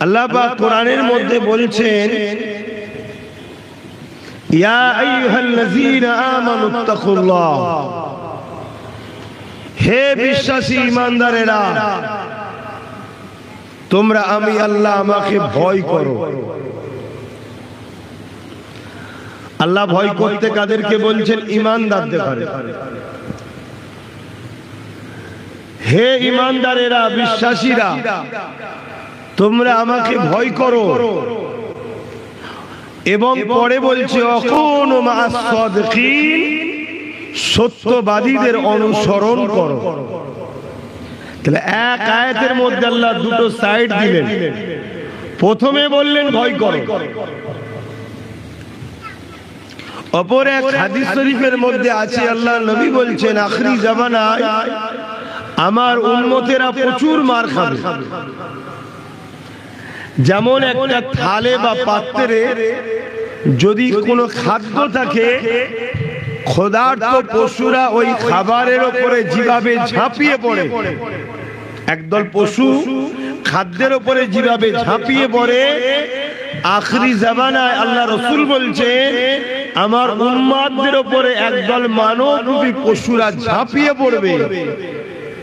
আল্লাহ পাক কোরআনের মধ্যে বলছেন, ইয়া আইয়ুহাল্লাযীনা আমানুত্তাকুল্লাহ, হে বিশ্বাসী ঈমানদারেরা তোমরা আমি আল্লাহ আমাকে ভয় করো। আল্লাহ ভয় করতে কাদেরকে বলছেন? ঈমানদারদের করে। হে ঈমানদারেরা, বিশ্বাসীরা, তোমরা আমাকে ভয় করো। এবং পরে বলছে অকুনু মা'আস সাদিকিন, সত্যবাদীদের অনুসরণ করো। তাহলে এক আয়াতের মধ্যে আল্লাহ দুটো সাইড দিলেন। প্রথমে বললেন ভয় করো, অপর এক হাদিস শরীফের মধ্যে আছে আল্লাহ নবী বলছেন আখিরি জামানায় আমার উম্মতেরা প্রচুর মার খাবে। যেমন একটা থালে বা পাত্রে যদি কোনো খাদ্য থাকে, ক্ষুধার্ত পশুরা ওই খাবারের উপরে যেভাবে ঝাঁপিয়ে পড়ে, একদল পশু খাদ্যের উপরে যেভাবে ঝাঁপিয়ে পড়ে, আখিরি জামানায় আল্লাহ রাসূল বলছে আমার উম্মতদের উপরে একদল মানবরূপী পশুরা ঝাঁপিয়ে পড়বে,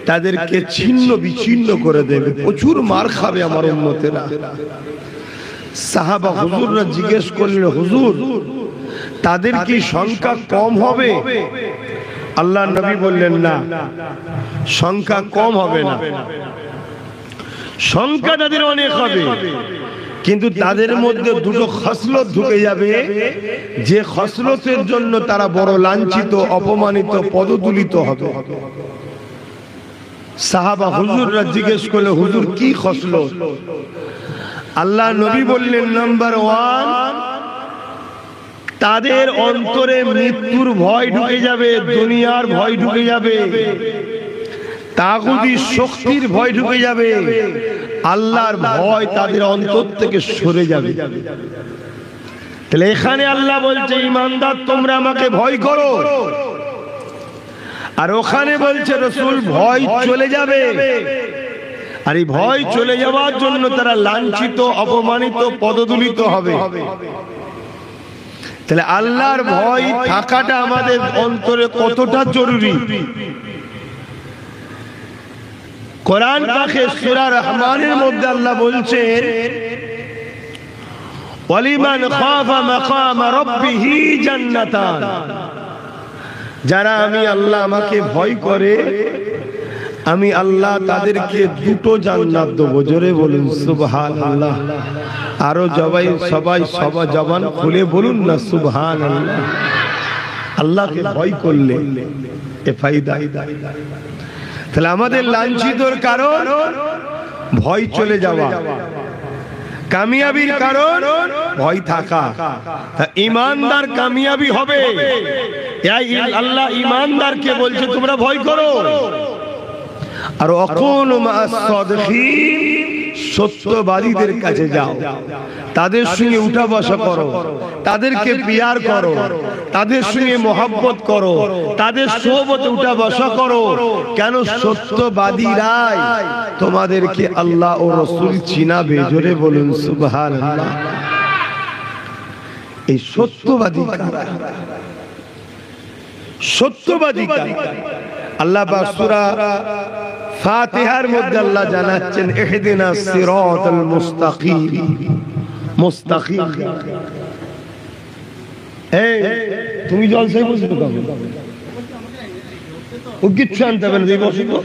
তাদেরকে ছিন্ন বিচ্ছিন্ন করে দেবে, প্রচুর মার খাবে আমার উম্মতেরা। সাহাবা হুজুররা জিজ্ঞেস করলেন, হুজুর তাদের কি সংখ্যা কম হবে? আল্লাহ নবী বললেন না, সংখ্যা কম হবে না, সংখ্যা তাদের অনেক হবে, কিন্তু তাদের মধ্যে দুটো খসলত ঢুকে যাবে, যে খসলতের জন্য তারা বড় লাঞ্ছিত, অপমানিত, পদদুলিত হবে। সাহাবা হুজুররা জিজ্ঞেস করলে, হুজুর কি খসলত? আল্লাহ নবী বললেন, নাম্বার 1, তাদের অন্তরে মৃত্যুর ভয় ঢুকে যাবে, দুনিয়ার ভয় ঢুকে যাবে, তাগুতি শক্তির ভয় ঢুকে যাবে, আল্লাহর ভয় তাদের অন্তর থেকে সরে যাবে। তাহলে এখানে আল্লাহ বলছে ঈমানদার তোমরা আমাকে ভয় করো, আর ওখানে বলছে রাসূল ভয় চলে যাবে। আর এই ভয় চলে যাওয়ার জন্য তারা লাঞ্ছিত, অপমানিত, পদদুলিত হবে। তাহলে আল্লাহর ভয় থাকাটা আমাদের অন্তরে কতটা জরুরি। কোরআন পাকে সূরা রহমানের মধ্যে আল্লাহ বলছেন ওয়ালিমান খাফা মাকাম রাব্বিহি জান্নাতান, যারা আমি আল্লাহ আমাকে ভয় করে আমি আল্লাহ তাদেরকে দুটো জান্নাত দেব। জোরে বলুন সুবহানাল্লাহ। আরো সবাই জবান খুলে বলুন না সুবহানাল্লাহ। আল্লাহকে ভয় করলে এ ফায়দা। তাহলে আমাদের লাঞ্ছিতর কারণ ভয় চলে যাওয়া, কামিয়াবির কারণ ভয় থাকা। ঈমানদার কামিয়াবি হবে। আল্লাহ ঈমানদারকে বলছে তোমরা ভয় করো। আর অকুনু মা'আস সাদিকিন, সত্যবাদীদের কাছে যাও, তাদের সঙ্গে উঠা বসা করো, তাদেরকে পিয়ার করো, তাদের সঙ্গে মহব্বত করো, তাদের সোহবতে উঠা বসা করো। কেন? সত্যবাদীরাই তোমাদেরকে আল্লাহ ও রাসূল চিনাবে। জোরে বলুন সুবহানাল্লাহ। এই সত্যবাদী কারা? সত্যবাদী কারা? আল্লাহ পাক সূরা ফাতিহার মধ্যে আল্লাহ জানাচ্ছেন ইহদিনাস সিরাতাল মুস্তাকিম। মুস্তাকিম এই তুমি জলসায় বসে তো কবে ও কিচ্ছু আনতে হবে না, এই বসে তো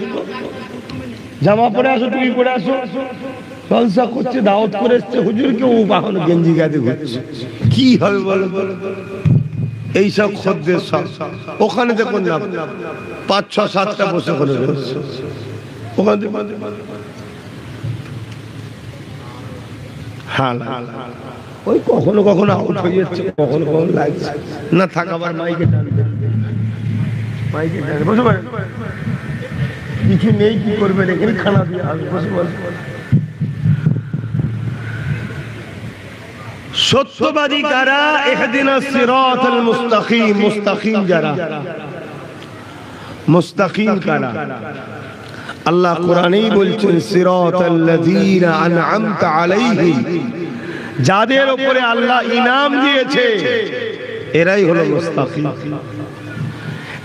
জামা পরে আসো, তুমি পরে আসো, জলসা করছে, দাওয়াত করে এসছে, হুজুরকে ও বাহন গেঞ্জি গায়ে ঘুরছে। কি হবে বলো? এইসব খদ্দের সব ওখানে দেখুন না 5, 6, 7টা বসে করে ওখানে। হ্যাঁ, ওই কখনো কখনো আউট হয়ে যাচ্ছে, কখনো কখনো লাগছে না। থাক আবার মাইকে টানবে, মাইকে টানবে। বসে পড়ে, কিছু নেই, কি করবেন? এখানে খানা দিয়ে আসবে। বসে পড়ে। সত্যবাদী কারা? ইহদিনাস সিরাতাল মুস্তাকিম। মুস্তাকিম যারা, মুস্তাকিম কারা? আল্লাহ কোরআনেই বলছেন সিরাতাল্লাযীনা আনআমতা আলাইহিম, যাদের উপরে আল্লাহ ইনাম দিয়েছে এরাই হলো মুস্তাকিম।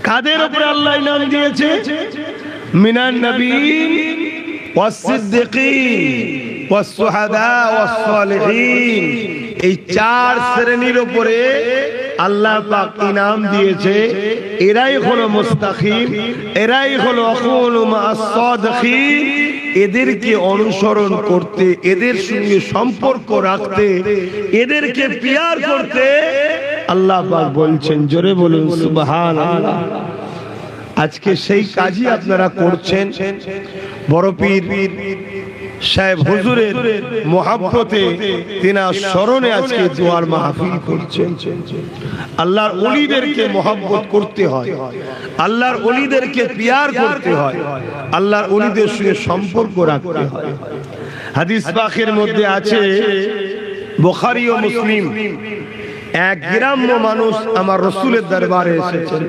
কাদের উপরে আল্লাহ ইনাম দিয়েছে? মিনান নবীন ওয়াস সিদ্দিকিন ওয়াস শুহাদা ওয়াস সালিহিন, এই চার শ্রেণীর উপরে আল্লাহ পাক ইনাম দিয়েছে। এরাই হলো মুস্তাকিম, এরাই হলো আকুনু মা'আস সাদিকিন। এদেরকে অনুসরণ করতে, এদের সঙ্গে সম্পর্ক রাখতে, এদেরকে পিয়ার করতে আল্লাহ পাক বলছেন, জোরে বলুন সুবহানাল্লাহ। আজকে সেই কাজই আপনারা করছেন। বড় পীর সাহেব হুজুরের মহব্বতে, তিনার স্মরণে আজকে দোয়ার মাহফিল করছেন। আল্লাহর ওলিদেরকে মহব্বত করতে হয়, আল্লাহর ওলিদেরকে পিয়ার করতে হয়, আল্লাহর ওলিদের সঙ্গে সম্পর্ক রাখতে হয়। হাদিস পাকের মধ্যে আছে, বুখারী ও মুসলিম, এক গ্রাম্য মানুষ আমার রাসূলের দরবারে এসেছেন।